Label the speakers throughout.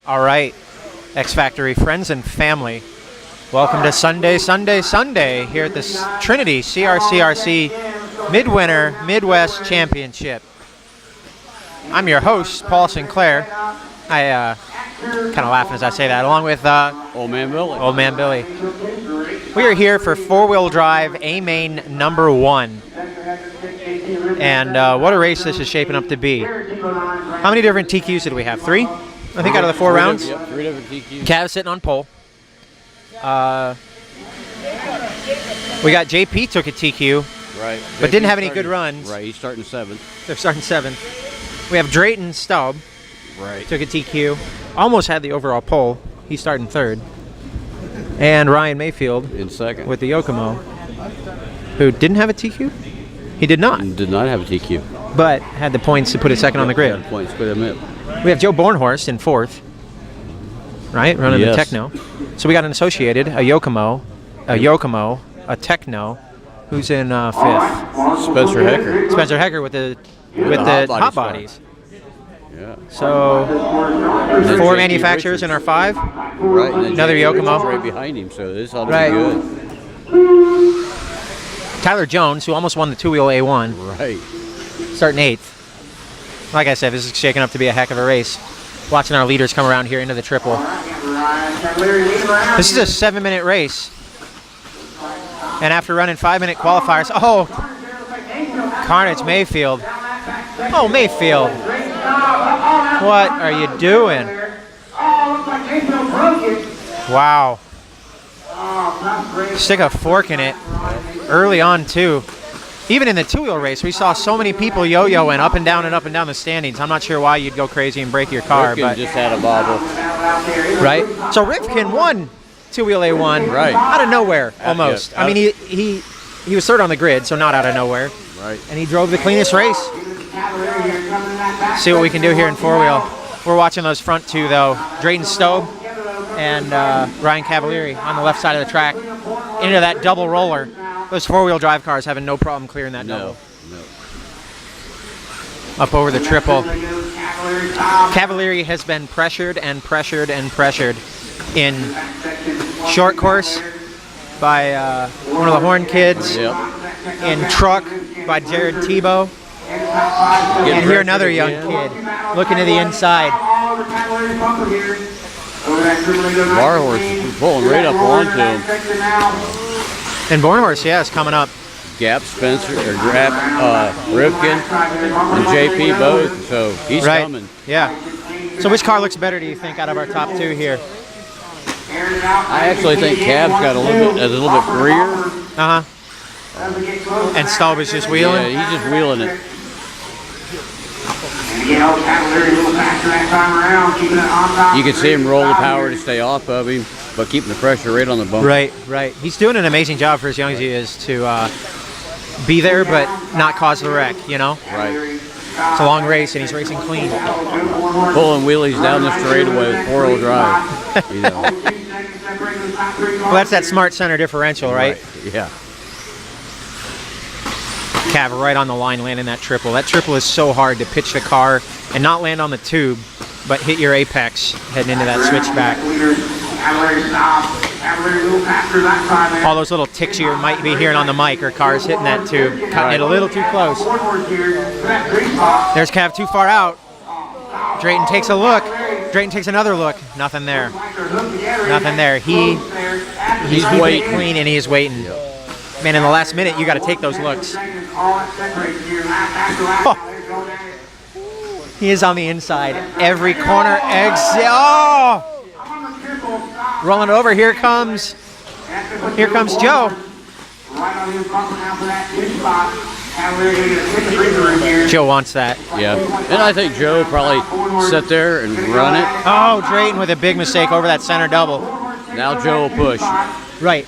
Speaker 1: All right, X Factory friends and family, welcome to Sunday here at this Trinity CRCRC MidWinter Midwest Championship. I'm your host, Paul Sinclair. I kind of laughing as I say that, along with
Speaker 2: OldMan Billy.
Speaker 1: OldMan Billy. We are here for four-wheel drive A-Main #1. And what a race this is shaping up to be. How many different TQs did we have? 3? I think out of the 4 rounds.
Speaker 2: Yep, 3 different TQs.
Speaker 1: Cav sitting on pole. We got JP took a TQ,
Speaker 2: right,
Speaker 1: but didn't have any good runs.
Speaker 2: Right, he's starting 7th.
Speaker 1: They're starting 7th. We have Drayton Staub.
Speaker 2: Right.
Speaker 1: Took a TQ. Almost had the overall pole. He's starting 3rd. And Ryan Mayfield
Speaker 2: in 2nd
Speaker 1: with the Yokomo, who didn't have a TQ. He did not.
Speaker 2: Did not have a TQ.
Speaker 1: But had the points to put a 2nd on the grid.
Speaker 2: Had points to put him in.
Speaker 1: We have Joe Bornhorst in 4th, right, running the Techno. So we got an Associated, a Yokomo, a Techno, who's in 5th. Spencer Hecker with the hot bodies.
Speaker 2: Yeah.
Speaker 1: So 4 manufacturers in our 5.
Speaker 2: Right. And
Speaker 1: another Yokomo
Speaker 2: right behind him. So this ought to
Speaker 1: be
Speaker 2: good.
Speaker 1: Tyler Jones, who almost won the 2-wheel A1.
Speaker 2: Right.
Speaker 1: Starting 8th. Like I said, this is shaking up to be a heck of a race. Watching our leaders come around here into the triple. This is a 7-minute race. And after running 5-minute qualifiers, Carnage Mayfield. Oh, Mayfield. What are you doing? Wow. Stick a fork in it early on, too. Even in the 2-wheel race, we saw so many people yo-yoing up and down the standings. I'm not sure why you'd go crazy and break your car.
Speaker 2: Rifkin
Speaker 1: but
Speaker 2: just had a bobble.
Speaker 1: Right? So Rifkin won 2-wheel A1
Speaker 2: right.
Speaker 1: out of nowhere, almost.
Speaker 2: Yeah,
Speaker 1: I mean, he was 3rd on the grid, so not out of nowhere.
Speaker 2: Right.
Speaker 1: And he drove the cleanest race. See what we can do here in 4-wheel. We're watching those front 2, though. Drayton Staub and Ryan Cavalieri on the left side of the track into that double roller. Those 4-wheel drive cars having no problem clearing that double.
Speaker 2: No.
Speaker 1: Up over the triple. Cavalieri has been pressured and pressured and pressured in short course by one of the Horn kids.
Speaker 2: Yep.
Speaker 1: In truck by Jared Tebow. And here another young kid looking to the inside.
Speaker 2: Barhorse pulling right up onto him.
Speaker 1: And Bornhorst, is coming up.
Speaker 2: Gap Spencer, or Rifkin, and JP both, so he's coming.
Speaker 1: Yeah. So which car looks better, do you think, out of our top 2 here?
Speaker 2: I actually think Cav's got a little bit rear.
Speaker 1: And Staub is just wheeling?
Speaker 2: Yeah, he's just wheeling it. You can see him roll the power to stay off of him, but keeping the pressure right on the bumper.
Speaker 1: Right. He's doing an amazing job for as young as he is to be there but not cause the wreck, you know?
Speaker 2: Right.
Speaker 1: It's a long race and he's racing clean.
Speaker 2: Pulling wheelies down the straightaway with 4-wheel drive. You know.
Speaker 1: Well, that's that smart center differential, right?
Speaker 2: Yeah.
Speaker 1: Cav right on the line landing that triple. That triple is so hard to pitch the car and not land on the tube, but hit your apex heading into that switchback. All those little ticks you might be hearing on the mic are cars hitting that tube, cutting it a little too close. There's Cav too far out. Drayton takes a look. Drayton takes another look. Nothing there. Nothing there. He's waiting clean and he's waiting. Man, in the last minute, you got to take those looks. Oh. He is on the inside. Every corner exit. Oh! Rolling it over. Here comes Joe. Joe wants that.
Speaker 2: Yeah. And I think Joe probably sit there and run it.
Speaker 1: Oh, Drayton with a big mistake over that center double.
Speaker 2: Now Joe will push.
Speaker 1: Right.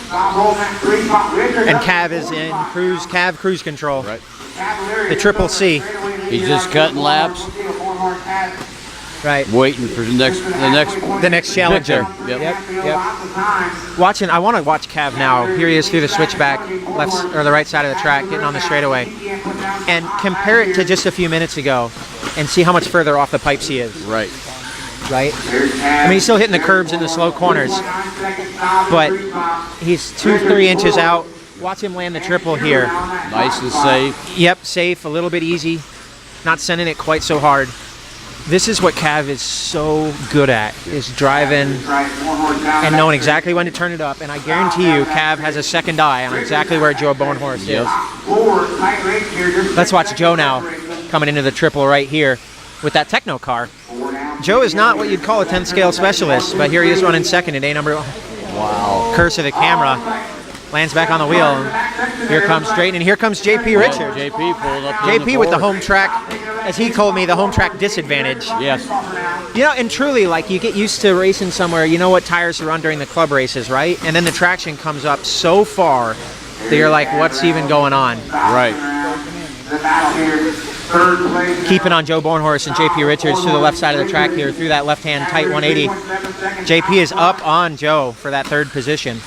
Speaker 1: And Cav is in cruise control.
Speaker 2: Right.
Speaker 1: The triple C.
Speaker 2: He's just cutting laps.
Speaker 1: Right.
Speaker 2: Waiting for the next
Speaker 1: challenger.
Speaker 2: Yep.
Speaker 1: I want to watch Cav now. Here he is through the switchback, left or the right side of the track, getting on the straightaway, and compare it to just a few minutes ago, and see how much further off the pipes he is.
Speaker 2: Right.
Speaker 1: right? I mean, he's still hitting the curbs in the slow corners, but he's 2-3 inches out. Watch him land the triple here.
Speaker 2: Nice and safe.
Speaker 1: Yep, safe, a little bit easy, not sending it quite so hard. This is what Cav is so good at, is driving and knowing exactly when to turn it up. And I guarantee you, Cav has a second eye on exactly where Joe Bonehorse is. Let's watch Joe now coming into the triple right here with that techno car. Joe is not what you'd call a 10th scale specialist, but here he is running second at A number.
Speaker 2: Wow.
Speaker 1: Curse of the camera. Lands back on the wheel. Here comes Drayton, and here comes JP Richards.
Speaker 2: JP pulled up.
Speaker 1: JP with the home track, as he told me, the home track disadvantage.
Speaker 2: Yes.
Speaker 1: You know, and truly, like, you get used to racing somewhere, you know what tires are on during the club races, right? And then the traction comes up so far that you're like, what's even going on?
Speaker 2: Right.
Speaker 1: Keeping on Joe Bonehorse and JP Richards to the left side of the track here through that left-hand tight 180. JP is up on Joe for that third position.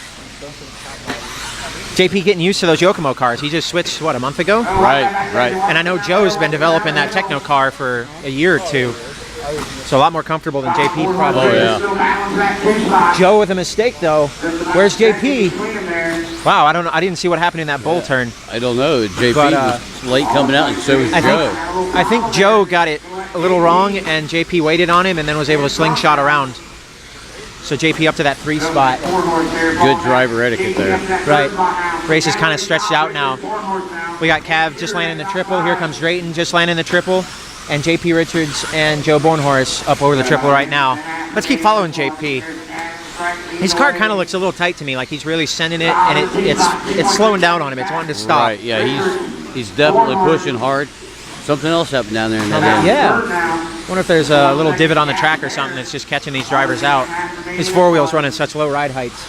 Speaker 1: JP getting used to those Yokomo cars. He just switched, what, a month ago?
Speaker 2: Right.
Speaker 1: And I know Joe's been developing that techno car for a year or two. So a lot more comfortable than JP probably.
Speaker 2: Oh, yeah.
Speaker 1: Joe with a mistake, though. Where's JP? Wow, I don't know. I didn't see what happened in that bull turn.
Speaker 2: I don't know. JP was late coming out, and so was Joe.
Speaker 1: I think Joe got it a little wrong, and JP waited on him and then was able to slingshot around. So JP up to that 3 spot.
Speaker 2: Good driver etiquette there.
Speaker 1: Right. Race is kind of stretched out now. We got Cav just landing the triple. Here comes Drayton just landing the triple. And JP Richards and Joe Bonehorse up over the triple right now. Let's keep following JP. His car kind of looks a little tight to me, like he's really sending it, and it's slowing down on him. It's wanting to stop.
Speaker 2: Right, yeah, he's definitely pushing hard. Something else happened down there in that end.
Speaker 1: Yeah. Wonder if there's a little divot on the track or something that's just catching these drivers out. His 4-wheel's running such low ride heights.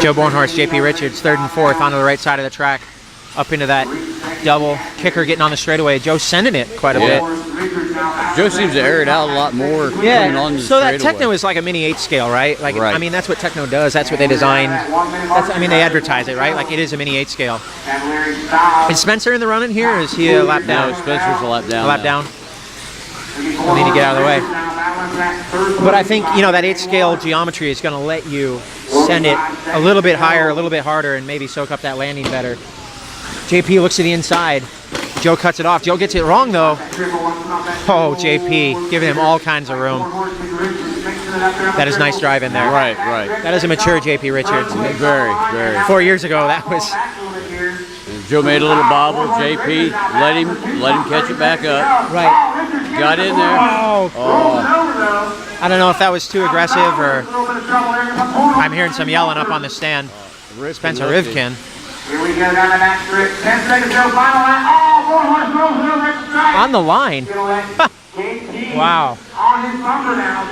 Speaker 1: Joe Bonehorse, JP Richards, 3rd and 4th onto the right side of the track. Up into that double kicker getting on the straightaway. Joe sending it quite a bit.
Speaker 2: Joe seems to air it out a lot more.
Speaker 1: Yeah,
Speaker 2: on the
Speaker 1: so that techno is like a mini 8 scale, right? Like,
Speaker 2: right.
Speaker 1: I mean, that's what techno does. That's what they design. I mean, they advertise it, right? Like, it is a mini 8 scale. Is Spencer in the running here, or is he a lap down?
Speaker 2: No, Spencer's a lap down.
Speaker 1: A lap down. We'll need to get out of the way. But I think, you know, that 8 scale geometry is going to let you send it a little bit higher, a little bit harder, and maybe soak up that landing better. JP looks to the inside. Joe cuts it off. Joe gets it wrong, though. Oh, JP, giving him all kinds of room. That is nice driving there.
Speaker 2: Right.
Speaker 1: That is a mature JP Richards.
Speaker 2: Very.
Speaker 1: 4 years ago, that was...
Speaker 2: Joe made a little bobble. JP let him catch it back up.
Speaker 1: Right.
Speaker 2: Got in there.
Speaker 1: Oh. I don't know if that was too aggressive, or... I'm hearing some yelling up on the stand. Spencer Rivkin.
Speaker 3: Here we go down the back strip. 10 seconds till final line. Oh, Bonehorse rolls it over at the stripe.
Speaker 1: On the line. Wow.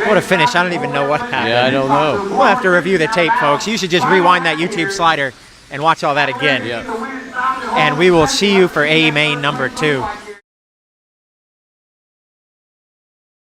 Speaker 1: What a finish. I don't even know what happened.
Speaker 2: Yeah, I don't know.
Speaker 1: We'll have to review the tape, folks. You should just rewind that YouTube slider and watch all that again.
Speaker 2: Yeah.
Speaker 1: And we will see you for A main number 2.